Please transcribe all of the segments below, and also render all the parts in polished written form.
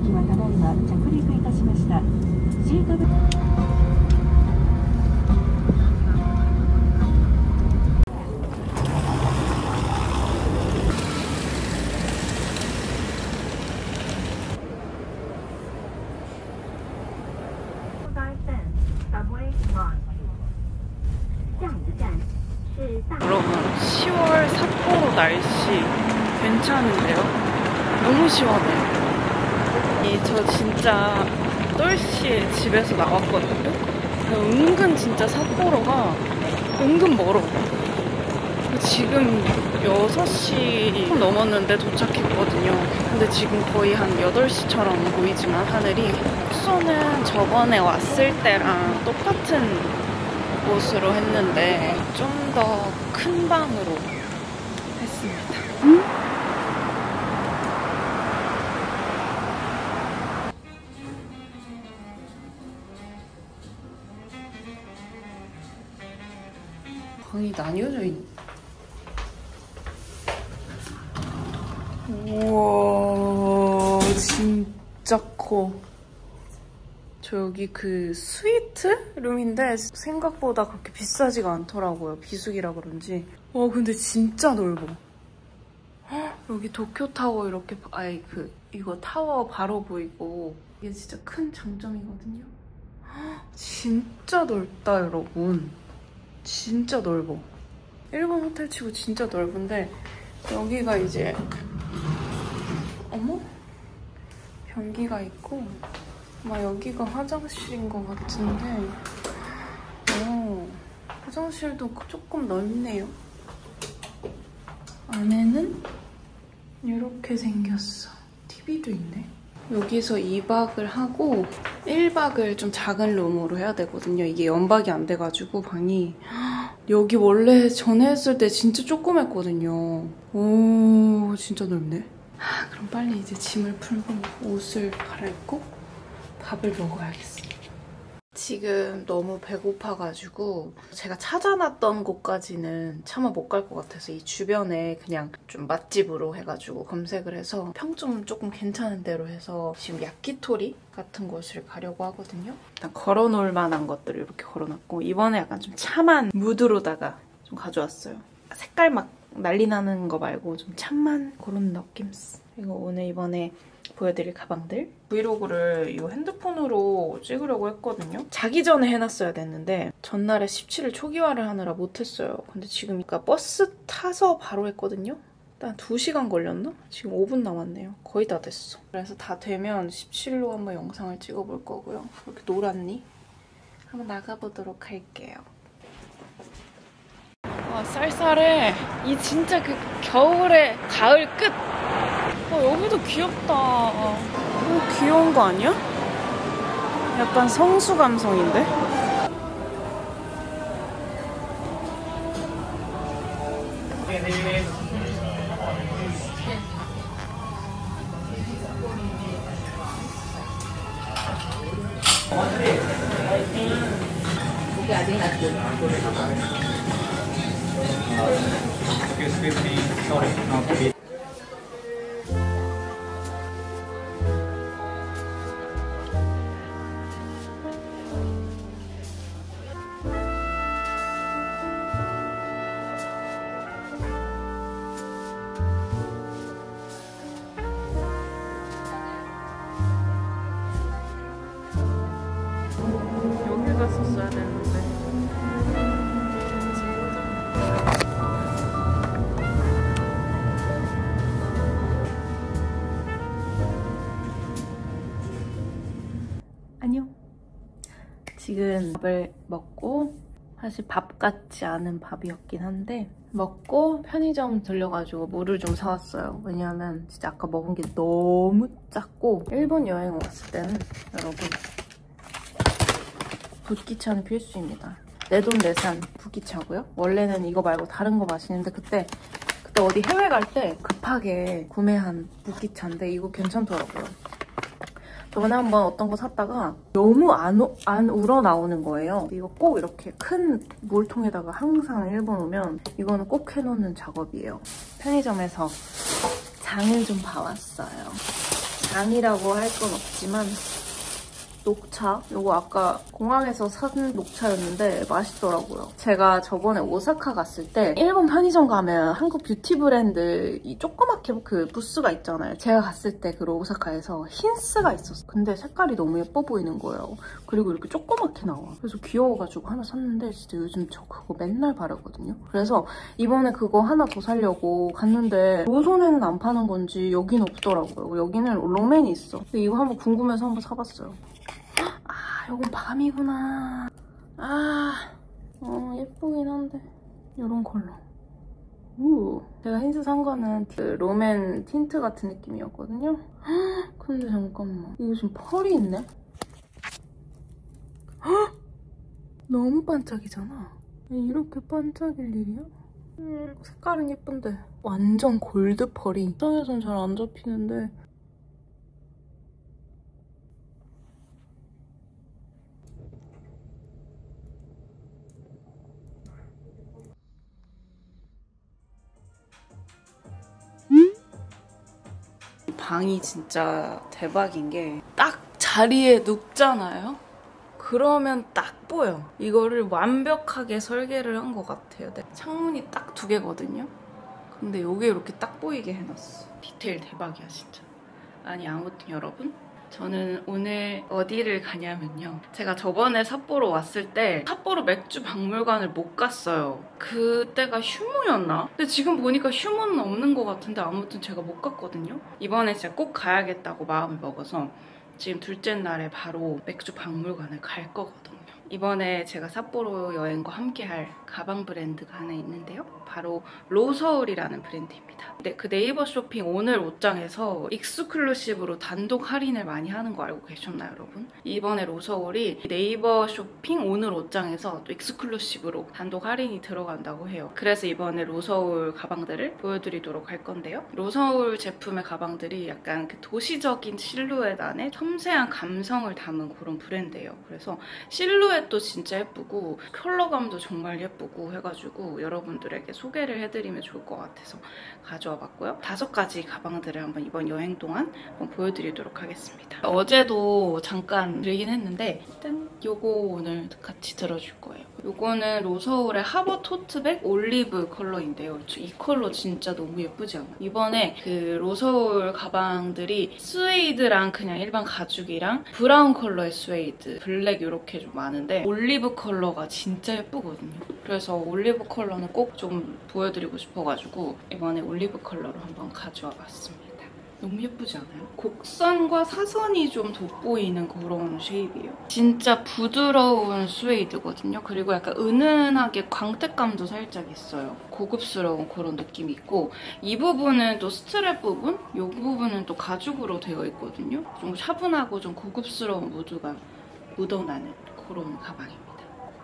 機はただいま着陸いたしました。シートベルト여러분, 10월 삿포로 날씨 괜찮은데요? 너무 시원해요. 저 진짜 떨시에 집에서 나왔거든요? 은근 진짜 삿포로가 은근 멀어. 지금 6시 넘었는데 도착했거든요. 근데 지금 거의 한 8시처럼 보이지만 하늘이, 숙소는 저번에 왔을 때랑 똑같은 곳으로 했는데 좀 더 큰 방으로 했습니다. 방이 나뉘어져 있네. 우와, 진짜 커. 저 여기 그 스위트 룸인데 생각보다 그렇게 비싸지가 않더라고요. 비수기라 그런지. 와, 근데 진짜 넓어. 헉, 여기 도쿄타워 이렇게, 이거 타워 바로 보이고. 이게 진짜 큰 장점이거든요. 헉, 진짜 넓다, 여러분. 진짜 넓어. 일본 호텔 치고 진짜 넓은데, 여기가 이제, 어머? 변기가 있고, 아마 여기가 화장실인 것 같은데, 화장실도 조금 넓네요. 안에는 이렇게 생겼어. TV도 있네. 여기서 2박을 하고 1박을 좀 작은 룸으로 해야 되거든요. 이게 연박이 안 돼가지고 방이. 여기 원래 전에 했을 때 진짜 조그맸거든요. 오, 진짜 넓네. 그럼 빨리 이제 짐을 풀고 옷을 갈아입고 밥을 먹어야겠어. 지금 너무 배고파가지고 제가 찾아놨던 곳까지는 차마 못 갈 것 같아서 이 주변에 그냥 좀 맛집으로 해가지고 검색을 해서 평점 조금 괜찮은 데로 해서 지금 야키토리 같은 곳을 가려고 하거든요. 일단 걸어놓을 만한 것들을 이렇게 걸어놨고, 이번에 약간 좀 참한 무드로다가 좀 가져왔어요. 색깔 막 난리 나는 거 말고 좀 참한 그런 느낌. 그리고 오늘 이번에 보여드릴 가방들. 브이로그를 이 핸드폰으로 찍으려고 했거든요. 자기 전에 해놨어야 됐는데 전날에 17일 초기화를 하느라 못했어요. 근데 지금 그러니까 버스 타서 바로 했거든요. 일단 2시간 걸렸나? 지금 5분 남았네요. 거의 다 됐어. 그래서 다 되면 17로 한번 영상을 찍어볼 거고요. 이렇게 노랗니? 한번 나가보도록 할게요. 와, 쌀쌀해. 이 진짜 그 겨울의 가을 끝! 여기도 귀엽다. 귀여운 거 아니야? 약간 성수 감성인데? 여기 갔었어야 되는데. 안녕. 지금 밥을 먹고, 사실 밥 같지 않은 밥이었긴 한데 먹고 편의점 들려가지고 물을 좀 사왔어요. 왜냐면 진짜 아까 먹은 게 너무 작고, 일본 여행 왔을 때는 여러분 붓기차는 필수입니다. 내돈내산 붓기차고요. 원래는 이거 말고 다른 거 마시는데 그때 어디 해외 갈 때 급하게 구매한 붓기차인데 이거 괜찮더라고요. 저번에 한번 어떤 거 샀다가 너무 안 우러나오는 거예요. 이거 꼭 이렇게 큰 물통에다가 항상 일본 오면 이거는 꼭 해놓는 작업이에요. 편의점에서 장을 좀 봐왔어요. 장이라고 할 건 없지만 녹차? 이거 아까 공항에서 산 녹차였는데 맛있더라고요. 제가 저번에 오사카 갔을 때 일본 편의점 가면 한국 뷰티 브랜드 이 조그맣게 그 부스가 있잖아요. 제가 갔을 때 그 오사카에서 힌스가 있었어요. 근데 색깔이 너무 예뻐 보이는 거예요. 그리고 이렇게 조그맣게 나와. 그래서 귀여워가지고 하나 샀는데 진짜 요즘 저 그거 맨날 바르거든요. 그래서 이번에 그거 하나 더 사려고 갔는데 로손에는 안 파는 건지 여기는 없더라고요. 여기는 롱맨이 있어. 근데 이거 한번 궁금해서 한번 사봤어요. 이건 밤이구나. 예쁘긴 한데 이런 컬러. 제가 힌스 산 거는 그 롬앤 틴트 같은 느낌이었거든요. 근데 잠깐만, 이거 지금 펄이 있네? 너무 반짝이잖아. 이렇게 반짝일 일이야? 색깔은 예쁜데 완전 골드 펄이 영상에선 잘 안 잡히는데 방이 진짜 대박인 게 딱 자리에 눕잖아요? 그러면 딱 보여. 이거를 완벽하게 설계를 한 것 같아요. 창문이 딱 2개거든요? 근데 요게 이렇게 딱 보이게 해놨어. 디테일 대박이야 진짜. 아니 아무튼 여러분, 저는 오늘 어디를 가냐면요. 제가 저번에 삿포로 왔을 때 삿포로 맥주 박물관을 못 갔어요. 그때가 휴무였나? 근데 지금 보니까 휴무는 없는 것 같은데 아무튼 제가 못 갔거든요. 이번에 진짜 꼭 가야겠다고 마음을 먹어서 지금 둘째 날에 바로 맥주 박물관을 갈 거거든요. 이번에 제가 삿포로 여행과 함께할 가방 브랜드가 하나 있는데요. 바로 로서울이라는 브랜드입니다. 근데 그 네이버 쇼핑 오늘 옷장에서 익스클루시브로 단독 할인을 많이 하는 거 알고 계셨나요, 여러분? 이번에 로서울이 네이버 쇼핑 오늘 옷장에서 또 익스클루시브로 단독 할인이 들어간다고 해요. 그래서 이번에 로서울 가방들을 보여드리도록 할 건데요. 로서울 제품의 가방들이 약간 그 도시적인 실루엣 안에 섬세한 감성을 담은 그런 브랜드예요. 그래서 실루엣도 진짜 예쁘고 컬러감도 정말 예쁘고 해가지고 여러분들에게 소개를 해드리면 좋을 것 같아서 가져와 봤고요. 5가지 가방들을 한번 이번 여행 동안 한번 보여드리도록 하겠습니다. 어제도 잠깐 들긴 했는데 일단 요거 오늘 같이 들어줄 거예요. 요거는 로서울의 하버 토트백 올리브 컬러인데요. 이 컬러 진짜 너무 예쁘지 않아요? 이번에 그 로서울 가방들이 스웨이드랑 그냥 일반 가죽이랑 브라운 컬러의 스웨이드, 블랙 이렇게 좀 많은데 올리브 컬러가 진짜 예쁘거든요. 그래서 올리브 컬러는 꼭 좀 보여드리고 싶어가지고 이번에 올리브 컬러로 한번 가져와 봤습니다. 너무 예쁘지 않아요? 곡선과 사선이 좀 돋보이는 그런 쉐입이에요. 진짜 부드러운 스웨이드거든요. 그리고 약간 은은하게 광택감도 살짝 있어요. 고급스러운 그런 느낌이 있고 이 부분은 또 스트랩 부분? 이 부분은 또 가죽으로 되어 있거든요. 좀 차분하고 좀 고급스러운 무드가 묻어나는 그런 가방입니다.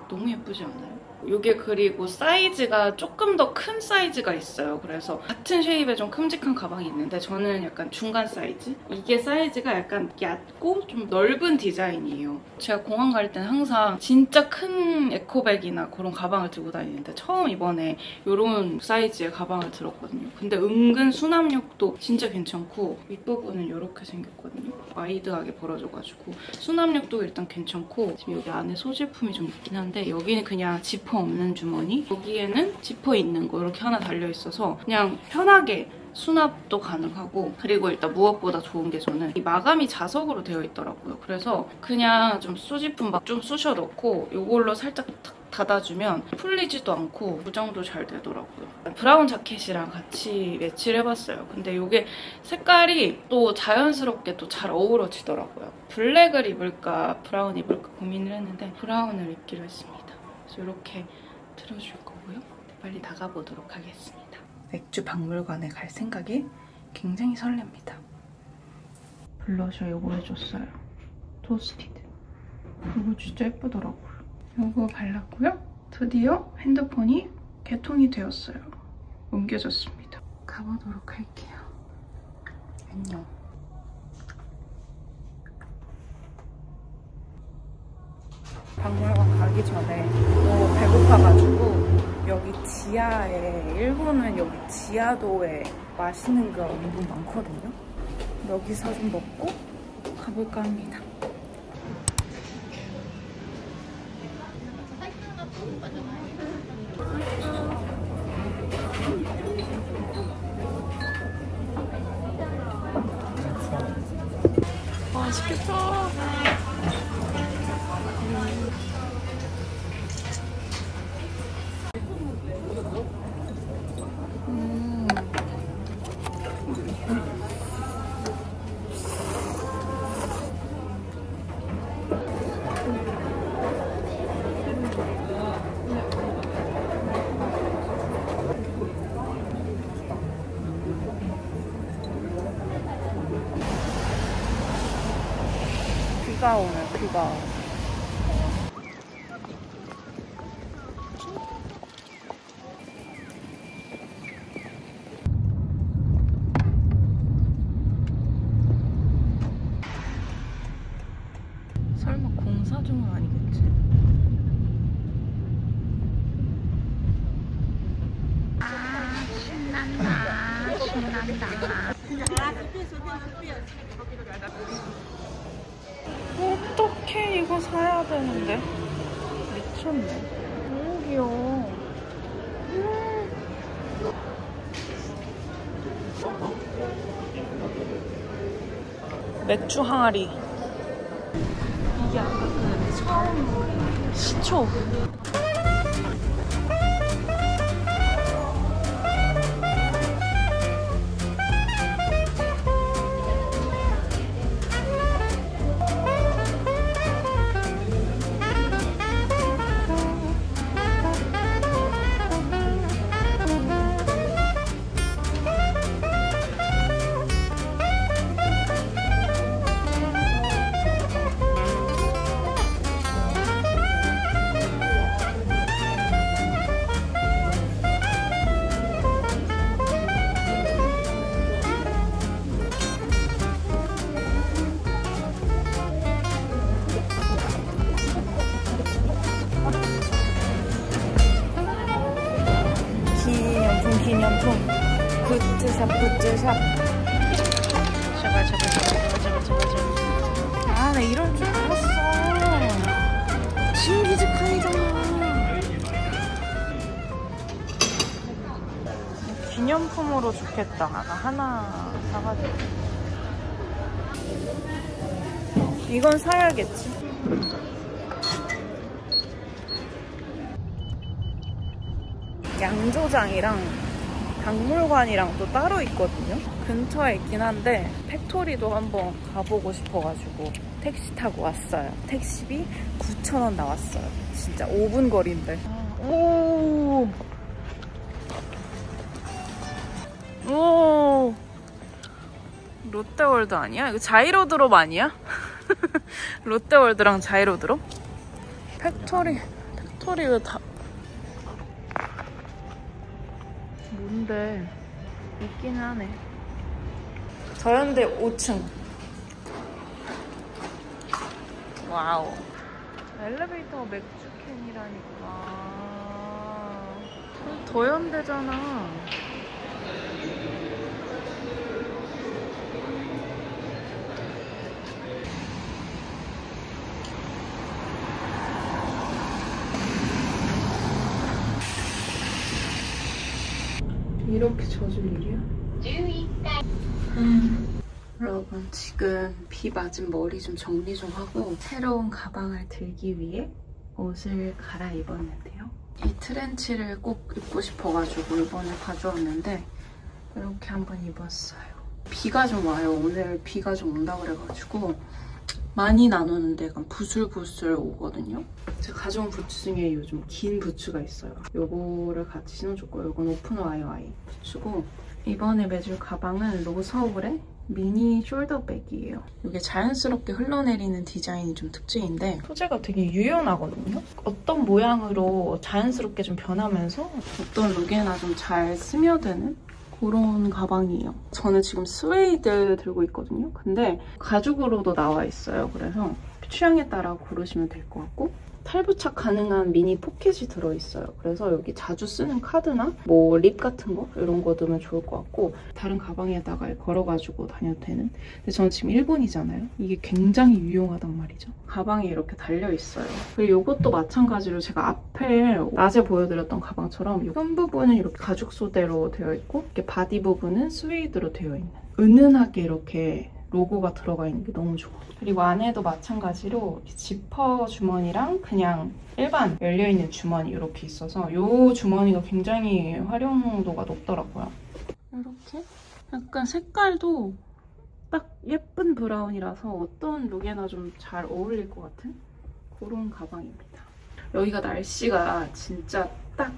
너무 예쁘지 않아요? 이게 그리고 사이즈가 조금 더 큰 사이즈가 있어요. 그래서 같은 쉐입의 좀 큼직한 가방이 있는데 저는 약간 중간 사이즈? 이게 사이즈가 약간 얕고 좀 넓은 디자인이에요. 제가 공항 갈 때는 항상 진짜 큰 에코백이나 그런 가방을 들고 다니는데 처음 이번에 이런 사이즈의 가방을 들었거든요. 근데 은근 수납력도 진짜 괜찮고 윗부분은 이렇게 생겼거든요. 와이드하게 벌어져가지고 수납력도 일단 괜찮고 지금 여기 안에 소지품이 좀 있긴 한데 여기는 그냥 지퍼 없는 주머니, 여기에는 지퍼 있는 거 이렇게 하나 달려있어서 그냥 편하게 수납도 가능하고 그리고 일단 무엇보다 좋은 게 저는 이 마감이 자석으로 되어 있더라고요. 그래서 그냥 좀 소지품 막 좀 쑤셔 넣고 이걸로 살짝 탁 닫아주면 풀리지도 않고 고정도 잘 되더라고요. 브라운 자켓이랑 같이 매치를 해봤어요. 근데 이게 색깔이 또 자연스럽게 또 잘 어우러지더라고요. 블랙을 입을까 브라운 입을까 고민을 했는데 브라운을 입기로 했습니다. 그래서 이렇게 틀어줄 거고요. 빨리 나가보도록 하겠습니다. 맥주 박물관에 갈 생각이 굉장히 설렙니다. 블러셔 이거 해줬어요. 토스티드. 이거 진짜 예쁘더라고요. 이거 발랐고요. 드디어 핸드폰이 개통이 되었어요. 옮겨졌습니다. 가보도록 할게요. 안녕. 박물관 가기 전에 너무 배고파가지고 여기 지하에 일본은 여기 지하도에 맛있는 거 은근 많거든요. 여기서 좀 먹고 가볼까 합니다. 맛있겠다. 비가 오네, 비가. 설마 공사 중은 아니겠지? 아, 신난다. 신난다. 어떡해, 이거 사야 되는데. 미쳤네. 너무 귀여워. 맥주 항아리. 이게 아까 그 처음 시초. 기념품 굿즈샵 굿즈샵. 제발. 아, 나 이럴 줄 알았어. 징기즈칸이잖아. 기념품으로 좋겠다. 나 하나 사가지고. 이건 사야겠지. 양조장이랑 박물관이랑 또 따로 있거든요. 근처에 있긴 한데 팩토리도 한번 가보고 싶어가지고 택시 타고 왔어요. 택시비 9,000원 나왔어요. 진짜 5분 거리인데. 오, 롯데월드 아니야? 이거 자이로드롭 아니야? 롯데월드랑 자이로드롭? 팩토리 왜 다 뭔데? 있긴 하네. 저현대 5층. 와우. 엘리베이터가 맥주캔이라니까. 더현대잖아. 이렇게 젖을 일이야? 여러분, 지금 비 맞은 머리 좀 정리 좀 하고 새로운 가방을 들기 위해 옷을 갈아입었는데요. 이 트렌치를 꼭 입고 싶어가지고 이번에 가져왔는데 이렇게 한번 입었어요. 비가 좀 와요. 오늘 비가 좀 온다 그래가지고 많이 안 오는데 약간 부슬부슬 오거든요. 제가 가져온 부츠 중에 요즘 긴 부츠가 있어요. 요거를 같이 신어줬고, 요건 오픈 와이와이 부츠고, 이번에 매줄 가방은 로서울의 미니 숄더백이에요. 이게 자연스럽게 흘러내리는 디자인이 좀 특징인데 소재가 되게 유연하거든요. 어떤 모양으로 자연스럽게 좀 변하면서 어떤 룩에나 좀 잘 스며드는 그런 가방이에요. 저는 지금 스웨이드 들고 있거든요. 근데 가죽으로도 나와 있어요. 그래서 취향에 따라 고르시면 될 것 같고 탈부착 가능한 미니 포켓이 들어있어요. 그래서 여기 자주 쓰는 카드나 뭐 립 같은 거 이런 거 넣으면 좋을 것 같고 다른 가방에다가 걸어가지고 다녀도 되는. 근데 저는 지금 일본이잖아요. 이게 굉장히 유용하단 말이죠. 가방에 이렇게 달려있어요. 그리고 이것도 마찬가지로 제가 앞에 낮에 보여드렸던 가방처럼 현 부분은 이렇게 가죽 소재로 되어 있고 이렇게 바디 부분은 스웨이드로 되어 있는 은은하게 이렇게 로고가 들어가 있는 게 너무 좋아. 그리고 안에도 마찬가지로 지퍼 주머니랑 그냥 일반 열려있는 주머니 이렇게 있어서 이 주머니가 굉장히 활용도가 높더라고요. 이렇게 약간 색깔도 딱 예쁜 브라운이라서 어떤 룩에나 좀 잘 어울릴 것 같은 그런 가방입니다. 여기가 날씨가 진짜 딱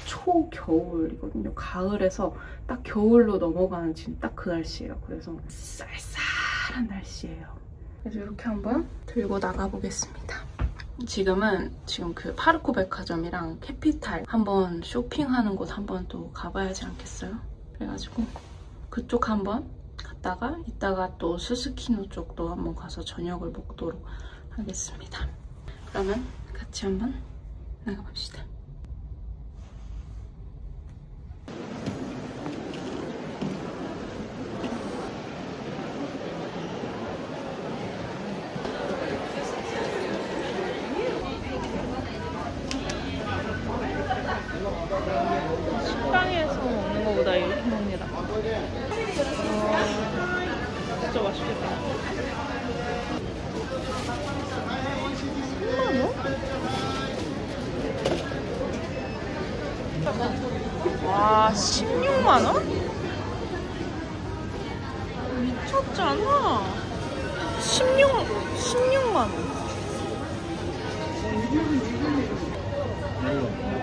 초겨울이거든요. 가을에서 딱 겨울로 넘어가는 지금 딱 그 날씨예요. 그래서 쌀쌀한 날씨예요. 그래서 이렇게 한번 들고 나가보겠습니다. 지금 그 파르코 백화점이랑 캐피탈 한번 쇼핑하는 곳 한번 또 가봐야지 않겠어요? 그래가지고 그쪽 한번 갔다가 이따가 또 스스키노 쪽도 한번 가서 저녁을 먹도록 하겠습니다. 그러면 같이 한번 나가봅시다. 식당에서 먹는 거보다 이렇게 먹니다. 진짜 맛있겠다. 3만원? 와, 16만원? 미쳤잖아. 16만원.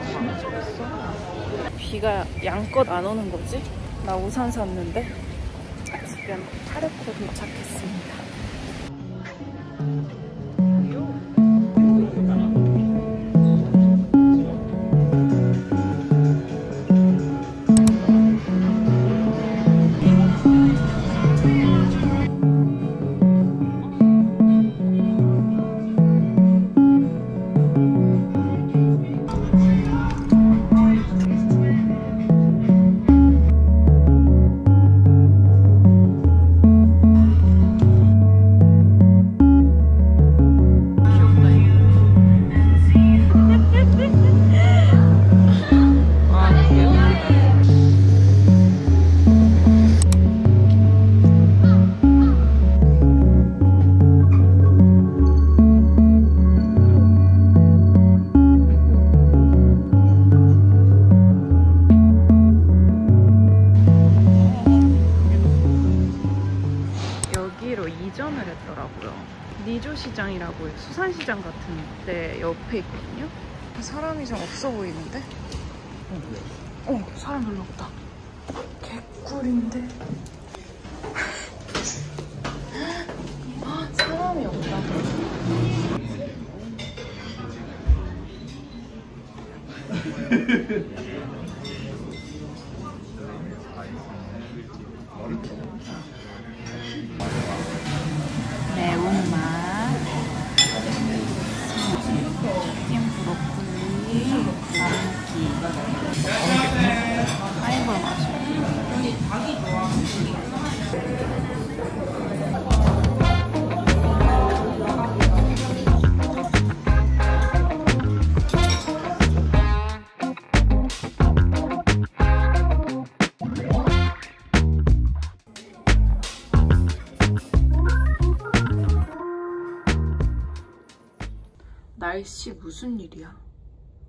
진짜 비싸. 비가 양껏 안 오는 거지? 나 우산 샀는데 지금 파르코 도착했습니다. 이전을 했더라고요. 니조 시장이라고 수산시장 같은 데 옆에 있거든요. 사람이 좀 없어 보이는데? 사람 별로 없다. 개꿀인데? 사람이 없다. 매운맛, 찜 브로콜리, 감기, 파인애플 맛이요. 날씨 무슨 일이야?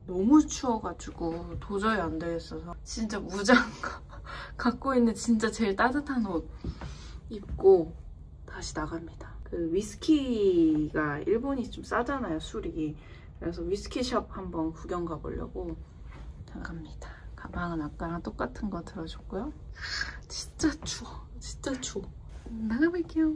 너무 추워가지고 도저히 안 되겠어서 진짜 무장갑 갖고 있는 진짜 제일 따뜻한 옷 입고 다시 나갑니다. 그 위스키가 일본이 좀 싸잖아요, 술이. 그래서 위스키숍 한번 구경 가보려고 나갑니다. 가방은 아까랑 똑같은 거 들어줬고요. 진짜 추워. 진짜 추워. 나가볼게요.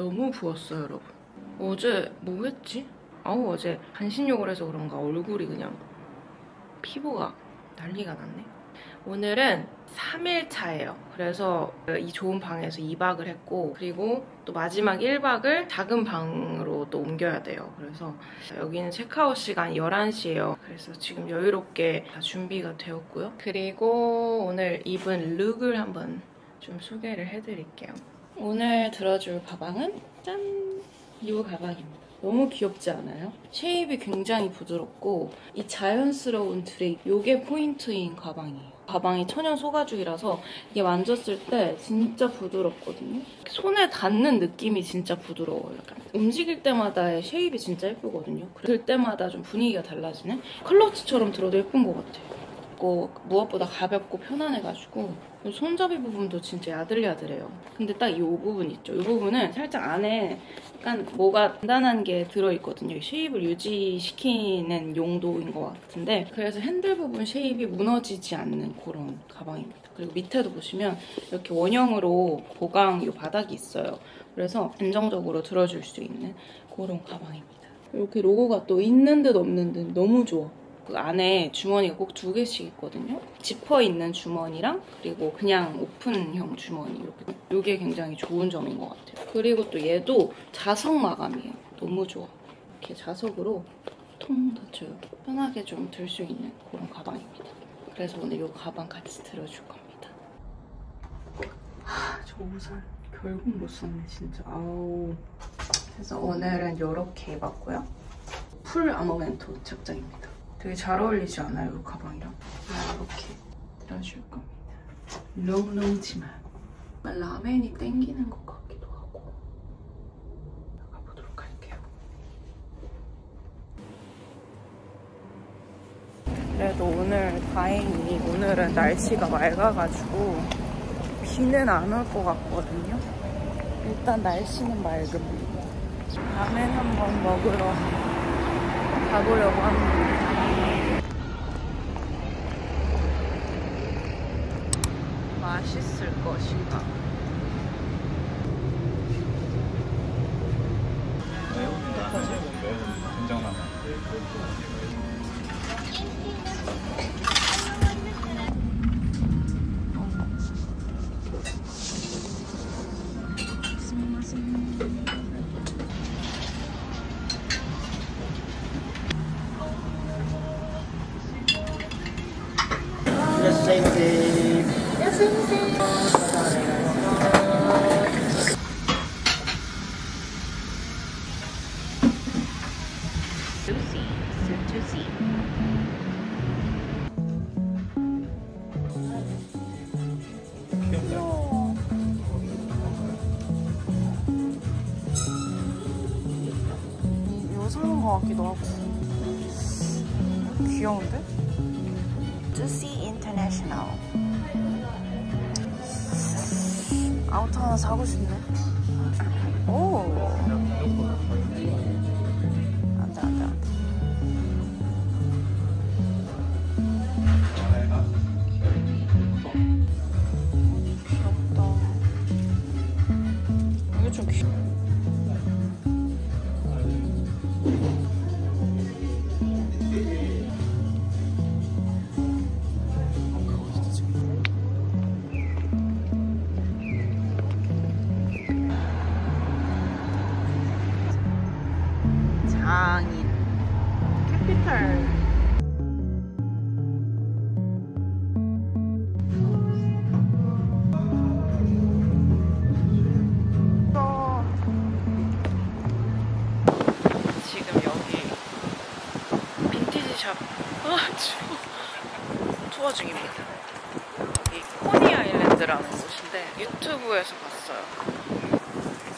너무 부었어요, 여러분. 어제 뭐 했지? 어제 반신욕을 해서 그런가 얼굴이 그냥 피부가 난리가 났네. 오늘은 3일차예요. 그래서 이 좋은 방에서 2박을 했고, 그리고 또 마지막 1박을 작은 방으로 또 옮겨야 돼요. 그래서 여기는 체크아웃 시간이 11시예요. 그래서 지금 여유롭게 다 준비가 되었고요. 그리고 오늘 입은 룩을 한번 좀 소개를 해드릴게요. 오늘 들어줄 가방은 짠! 이 가방입니다. 너무 귀엽지 않아요? 쉐입이 굉장히 부드럽고 이 자연스러운 드레이프, 이게 포인트인 가방이에요. 가방이 천연 소가죽이라서 이게 만졌을 때 진짜 부드럽거든요. 손에 닿는 느낌이 진짜 부드러워요. 약간 움직일 때마다의 쉐입이 진짜 예쁘거든요. 들 때마다 좀 분위기가 달라지는? 클러치처럼 들어도 예쁜 것 같아요. 무엇보다 가볍고 편안해가지고 손잡이 부분도 진짜 야들야들해요. 근데 딱 이 부분 있죠. 이 부분은 살짝 안에 약간 뭐가 단단한 게 들어있거든요. 쉐입을 유지시키는 용도인 것 같은데, 그래서 핸들 부분 쉐입이 무너지지 않는 그런 가방입니다. 그리고 밑에도 보시면 이렇게 원형으로 보강 이 바닥이 있어요. 그래서 안정적으로 들어줄 수 있는 그런 가방입니다. 이렇게 로고가 또 있는 듯 없는 듯 너무 좋아. 그 안에 주머니가 꼭 2개씩 있거든요. 지퍼 있는 주머니랑 그리고 그냥 오픈형 주머니, 이렇게. 이게 굉장히 좋은 점인 것 같아요. 그리고 또 얘도 자석 마감이에요. 너무 좋아. 이렇게 자석으로 통 닫혀요. 편하게 좀 들 수 있는 그런 가방입니다. 그래서 오늘 이 가방 같이 들어줄 겁니다. 저 옷을 결국 못 샀네, 진짜. 아우. 그래서 오늘은 이렇게 입었고요. 풀 아모멘토 착장입니다. 되게 잘 어울리지 않아요, 이 가방이랑? 이렇게 들어줄 겁니다. 롱롱지만 라멘이 땡기는 것 같기도 하고. 가보도록 할게요. 그래도 오늘 다행히 오늘은 날씨가 맑아가지고 비는 안 올 것 같거든요. 일단 날씨는 맑음. 라멘 한번 먹으러 가보려고 합니다. 맛있을 것인가? 된장라면. 이거 사는 것 같기도 하고. 귀여운데? Juicy International. 아무튼 하나 사고 싶네. 오. 안 돼. 귀엽다. 이게 좀 귀여워. 장인 캐피탈. 지금 여기 빈티지 샵 투어 중입니다. 여기 코니 아일랜드라는 곳인데 유튜브에서 봤어요.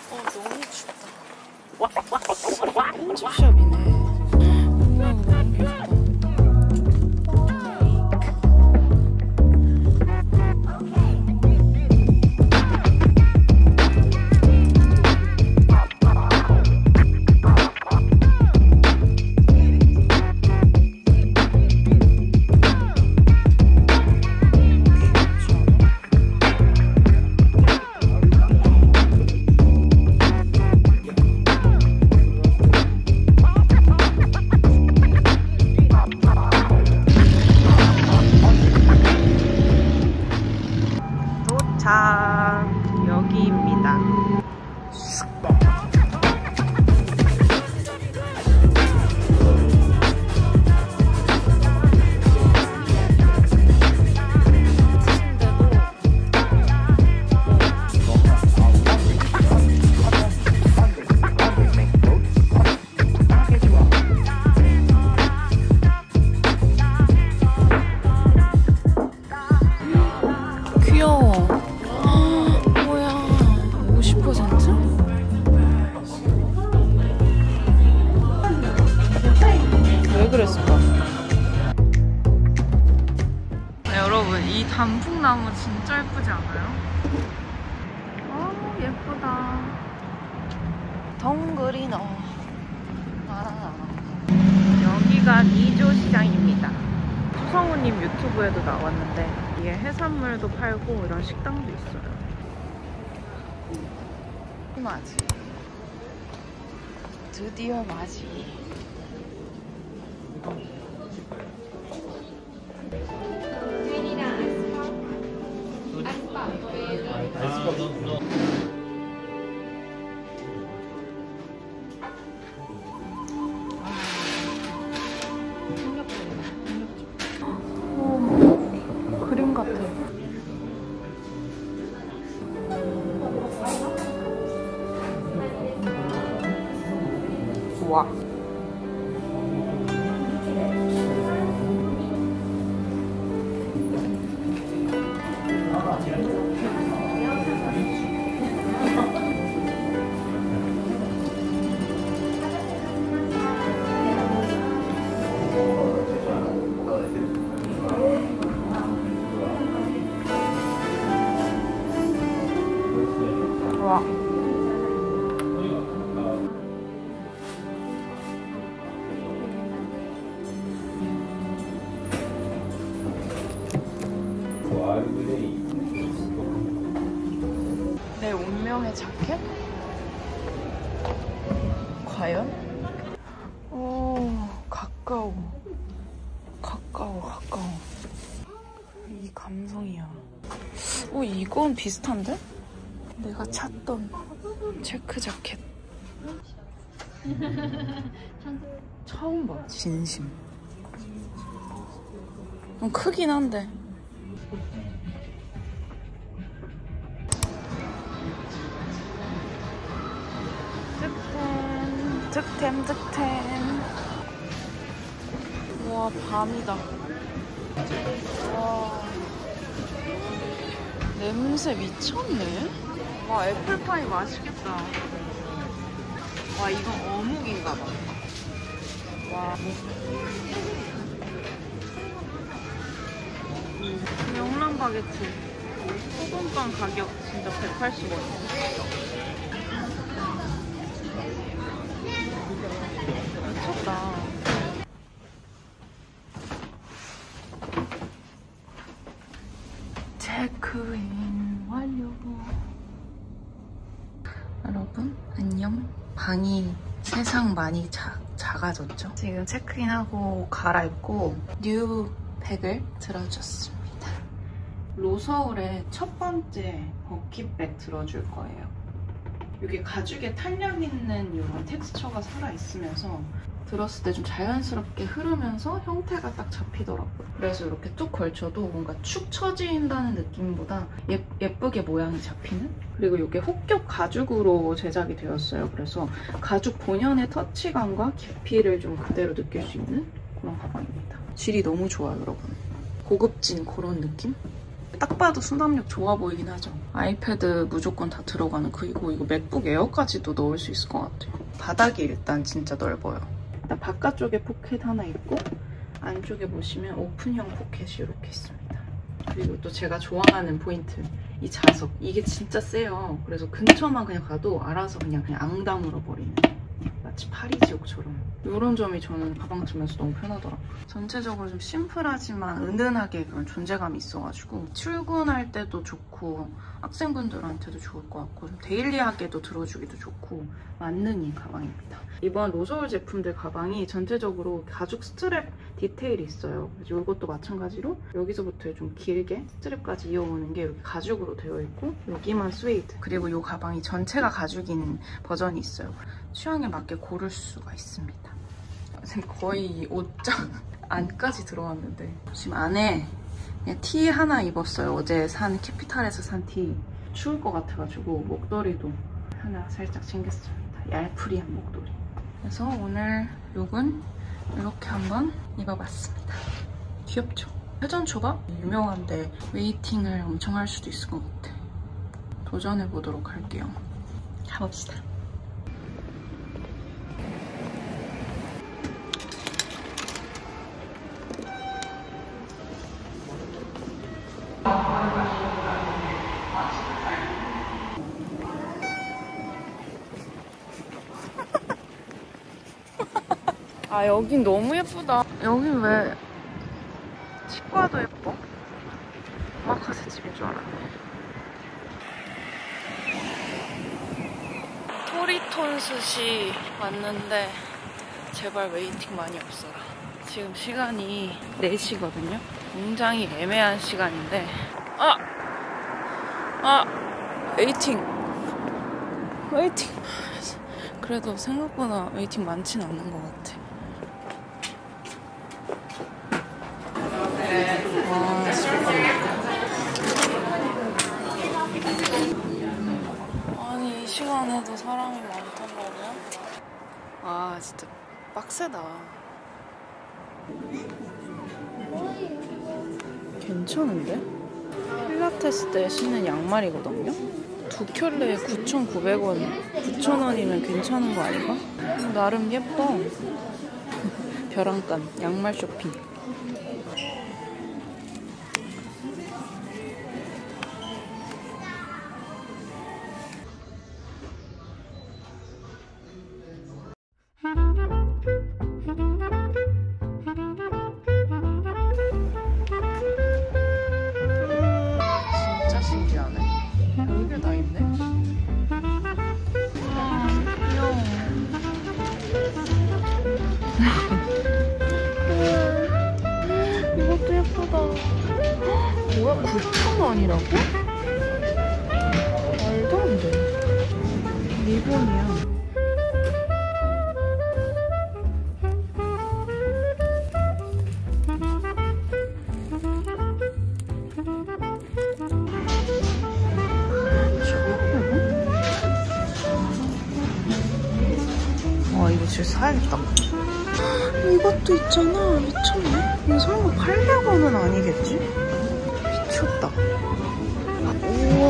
너무 춥다. 편집샵이네. 너무 귀엽다. 이 단풍나무 진짜 예쁘지 않아요? 아 예쁘다. 덩그리너. 여기가 니조시장입니다. 수성우님 유튜브에도 나왔는데 이게 해산물도 팔고 이런 식당도 있어요. 맞이. 드디어 맞이. 그림 같아. 와. 와. 내 운명의 자켓? 과연? 오, 가까워. 이 감성이야. 오, 이건 비슷한데? 내가 찾던 체크 자켓. 처음 봐. 진심. 좀 크긴 한데. 득템. 와, 밤이다. 와, 냄새 미쳤네. 와, 애플파이 맛있겠다. 와, 이건 어묵인가봐. 와. 명란 바게트. 소금빵 가격 진짜 180원. 미쳤다. 체크인 완료. 여러분 안녕. 방이 세상 많이 작아졌죠? 지금 체크인하고 갈아입고 뉴 백을 들어줬습니다. 로서울의 첫 번째 버킷백 들어줄 거예요. 이게 가죽에 탄력 있는 이런 텍스처가 살아있으면서 들었을 때 좀 자연스럽게 흐르면서 형태가 딱 잡히더라고요. 그래서 이렇게 뚝 걸쳐도 뭔가 축 처진다는 느낌보다 예쁘게 모양이 잡히는? 그리고 이게 혹격 가죽으로 제작이 되었어요. 그래서 가죽 본연의 터치감과 깊이를 좀 그대로 느낄 수 있는 그런 가방입니다. 질이 너무 좋아요, 여러분. 고급진 그런 느낌? 딱 봐도 수납력 좋아 보이긴 하죠. 아이패드 무조건 다 들어가는, 그리고 이거 맥북 에어까지도 넣을 수 있을 것 같아요. 바닥이 일단 진짜 넓어요. 일단 바깥쪽에 포켓 하나 있고 안쪽에 보시면 오픈형 포켓이 이렇게 있습니다. 그리고 또 제가 좋아하는 포인트, 이 자석. 이게 진짜 세요. 그래서 근처만 그냥 가도 알아서 그냥 앙 다물어 버리는, 마치 파리지옥처럼. 이런 점이 저는 가방 들면서 너무 편하더라고요. 전체적으로 좀 심플하지만 은은하게 그런 존재감이 있어가지고 출근할 때도 좋고 학생분들한테도 좋을 것 같고 좀 데일리하게도 들어주기도 좋고 만능인 가방입니다. 이번 로서울 제품들 가방이 전체적으로 가죽 스트랩 디테일이 있어요. 그래서 이것도 마찬가지로 여기서부터 좀 길게 스트랩까지 이어오는 게 이렇게 가죽으로 되어 있고 여기만 스웨이드. 그리고 이 가방이 전체가 가죽인 버전이 있어요. 취향에 맞게 고를 수가 있습니다. 거의 옷장 안까지 들어왔는데 지금 안에 그냥 티 하나 입었어요. 어제 산 캐피탈에서 산 티. 추울 것 같아가지고 목도리도 하나 살짝 챙겼어요. 얄프리한 목도리. 그래서 오늘 룩은 이렇게 한번 입어봤습니다. 귀엽죠? 회전초밥? 유명한데 웨이팅을 엄청 할 수도 있을 것 같아. 도전해보도록 할게요. 가봅시다. 아, 여긴 너무 예쁘다. 여긴 왜 치과도 예뻐? 오마카세 집인 줄 알았네. 토리톤 스시 왔는데 제발 웨이팅 많이 없어라. 지금 시간이 4시거든요. 굉장히 애매한 시간인데 웨이팅. 그래도 생각보다 웨이팅 많진 않는 것 같아. 와, 아니, 이 시간에도 사람이 많단 말이야? 아, 진짜 빡세다. 괜찮은데? 필라테스 때 신는 양말이거든요? 두 켤레에 9,900원, 9,000원이면 괜찮은 거 아닌가? 나름 예뻐. 벼랑간 양말 쇼핑. 진짜 신기하네. 여기 다 있네. 귀여워. 이것도 예쁘다. 뭐야, 9,000원이라고? 말도 안 돼. 리본이야. 와, 이거 진짜 사야겠다. 이것도 있잖아. 미쳤네. 이거 설마 800원은 아니겠지? 미쳤다. 우와.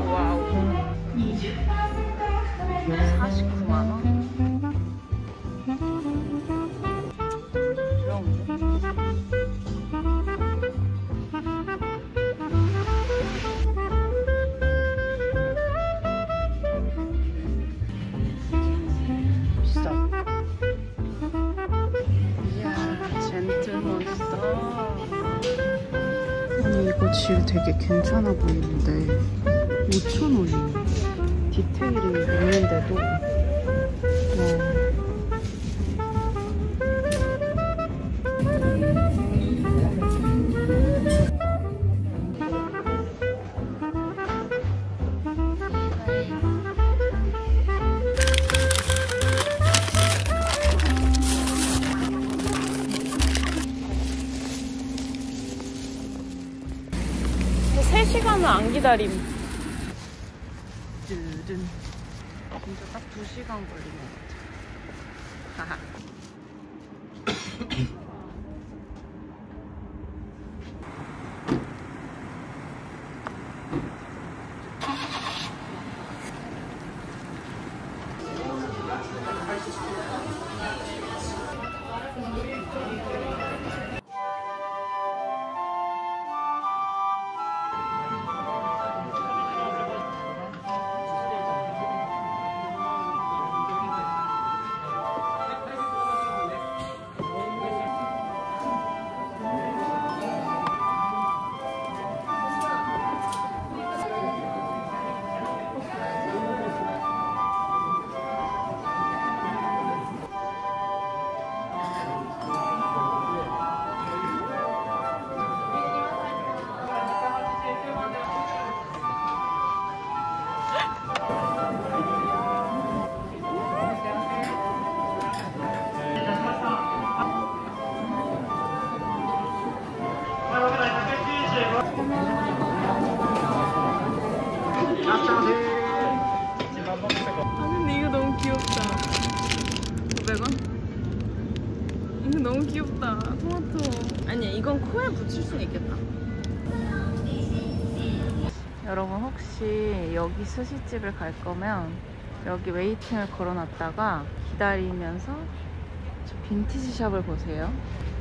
와우. 49만 원? 비싸. 이야, 젠틀몬스터. 아니, 이거 질 되게 괜찮아 보이는데 5,000원이야. 디테일이 있는데도. 와. 또 3시간은 안 기다림. 뚜둔. 진짜 딱 2시간 걸린 것 같아. 여러분 혹시 여기 스시집을 갈 거면 여기 웨이팅을 걸어놨다가 기다리면서 저 빈티지 샵을 보세요.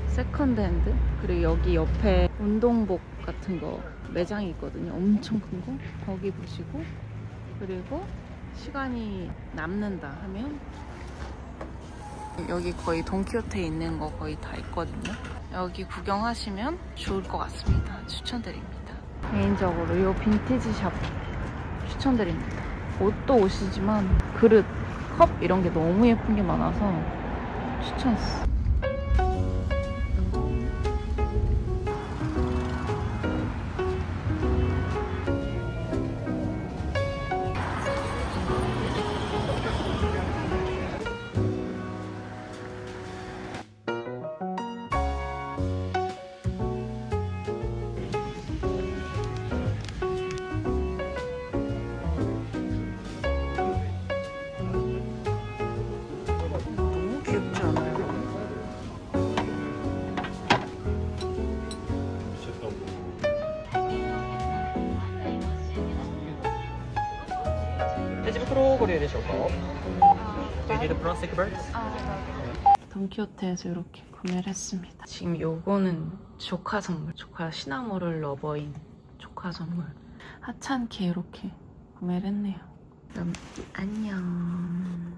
세컨드 핸드. 그리고 여기 옆에 운동복 같은 거 매장이 있거든요. 엄청 큰 거. 거기 보시고, 그리고 시간이 남는다 하면 여기 거의 돈키호테 있는 거 거의 다 있거든요. 여기 구경하시면 좋을 것 같습니다. 추천드립니다. 개인적으로 이 빈티지 샵 추천드립니다. 옷도 옷이지만 그릇, 컵 이런 게 너무 예쁜 게 많아서 추천했어. 귀엽지 않아요? 돼지부터 고려해 되실까? 돼지드 플라스틱 버드? 돈키호테에서 이렇게 구매를 했습니다. 지금 요거는 조카 선물. 조카 시나모를 러버인 조카 선물. 하찮게 이렇게 구매를 했네요. 그럼 안녕.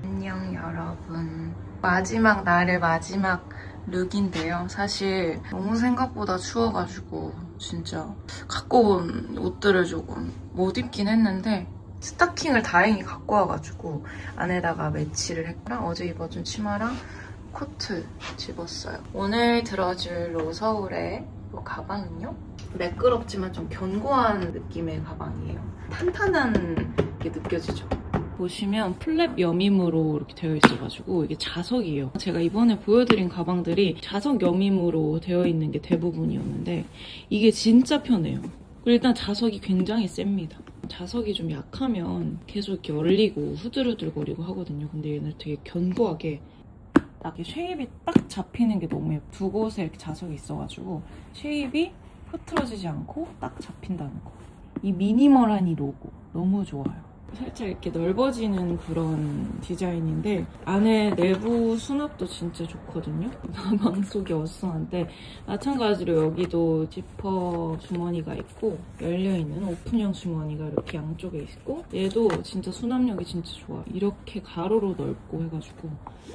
안녕 여러분. 마지막 날의 마지막 룩인데요. 사실 너무 생각보다 추워가지고 진짜 갖고 온 옷들을 조금 못 입긴 했는데 스타킹을 다행히 갖고 와가지고 안에다가 매치를 했고요. 어제 입어준 치마랑 코트 집었어요. 오늘 들어줄 로서울의 이 가방은요. 매끄럽지만 좀 견고한 느낌의 가방이에요. 탄탄한 게 느껴지죠? 보시면 플랩 여밈으로 이렇게 되어 있어가지고 이게 자석이에요. 제가 이번에 보여드린 가방들이 자석 여밈으로 되어 있는 게 대부분이었는데 이게 진짜 편해요. 그리고 일단 자석이 굉장히 셉니다. 자석이 좀 약하면 계속 이렇게 얼리고 후들후들거리고 하거든요. 근데 얘는 되게 견고하게 딱 쉐입이 딱 잡히는 게 너무 예뻐요. 두 곳에 이렇게 자석이 있어가지고 쉐입이 흐트러지지 않고 딱 잡힌다는 거. 이 미니멀한 이 로고 너무 좋아요. 살짝 이렇게 넓어지는 그런 디자인인데 안에 내부 수납도 진짜 좋거든요. 가방 속이 어수선한데 마찬가지로 여기도 지퍼 주머니가 있고 열려있는 오픈형 주머니가 이렇게 양쪽에 있고 얘도 진짜 수납력이 진짜 좋아요. 이렇게 가로로 넓고 해가지고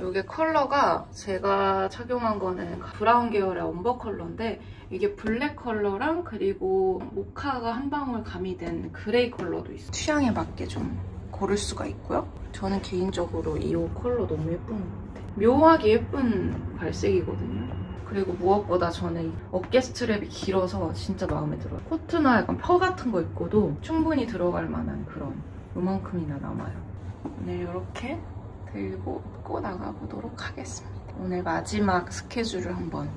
이게 컬러가 제가 착용한 거는 브라운 계열의 엄버 컬러인데 이게 블랙 컬러랑 그리고 모카가 한 방울 가미된 그레이 컬러도 있어요. 취향에 맞게 좀 고를 수가 있고요. 저는 개인적으로 이 옷 컬러 너무 예쁜 것 같아요. 묘하게 예쁜 발색이거든요. 그리고 무엇보다 저는 어깨 스트랩이 길어서 진짜 마음에 들어요. 코트나 약간 펴 같은 거 입고도 충분히 들어갈 만한 그런 요만큼이나 남아요. 오늘 이렇게 들고 입고 나가보도록 하겠습니다. 오늘 마지막 스케줄을 한번.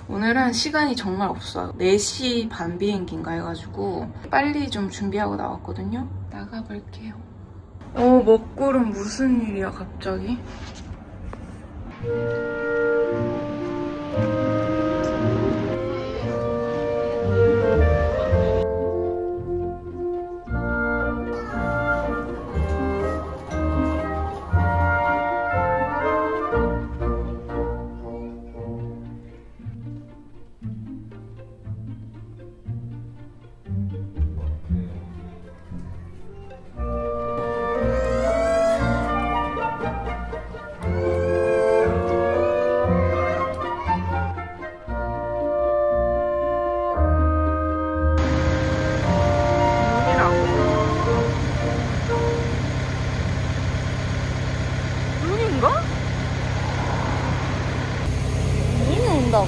오늘은 시간이 정말 없어요. 4시 반 비행기인가 해가지고 빨리 좀 준비하고 나왔거든요. 나가볼게요. 먹구름 무슨 일이야 갑자기? 눈인가? 눈이 온다고?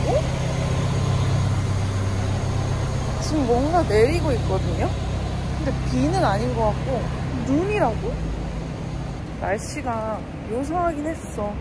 지금 뭔가 내리고 있거든요? 근데 비는 아닌 것 같고 눈이라고? 날씨가 요상하긴 했어.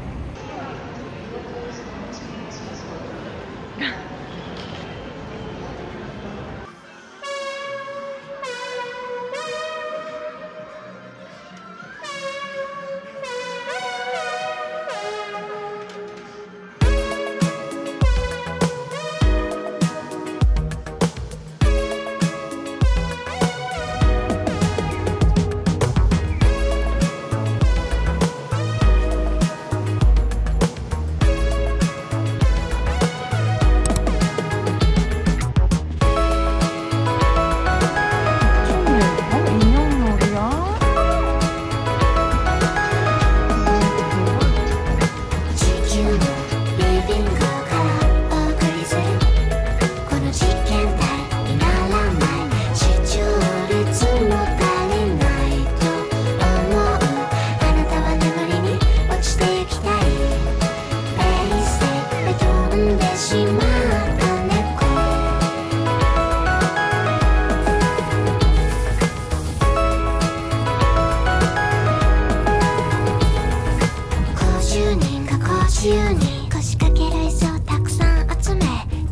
自由に腰掛ける椅子をたくさん集め、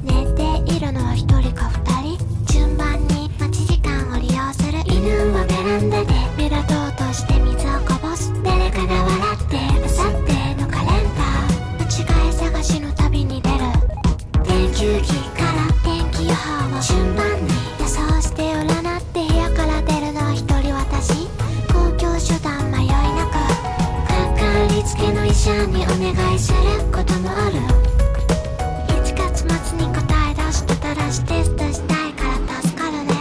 寝ているのは1人か2人、順番に待ち時間を利用する。犬はベランダで目立とうとして水をこぼす。誰かが笑ってあさってのカレンダー、間違い探しの旅に出る。天球儀から天気予報を順番に予想して占って、部屋から出るのは1人私。公共手段迷いなく、かかりつけの医者にお願いすることもある。1月末に答え出してたらしテストしたいから助かるね。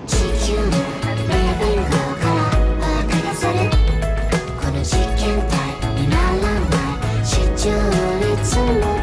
地球のリビングからお送りする。この実験体にならない視聴率も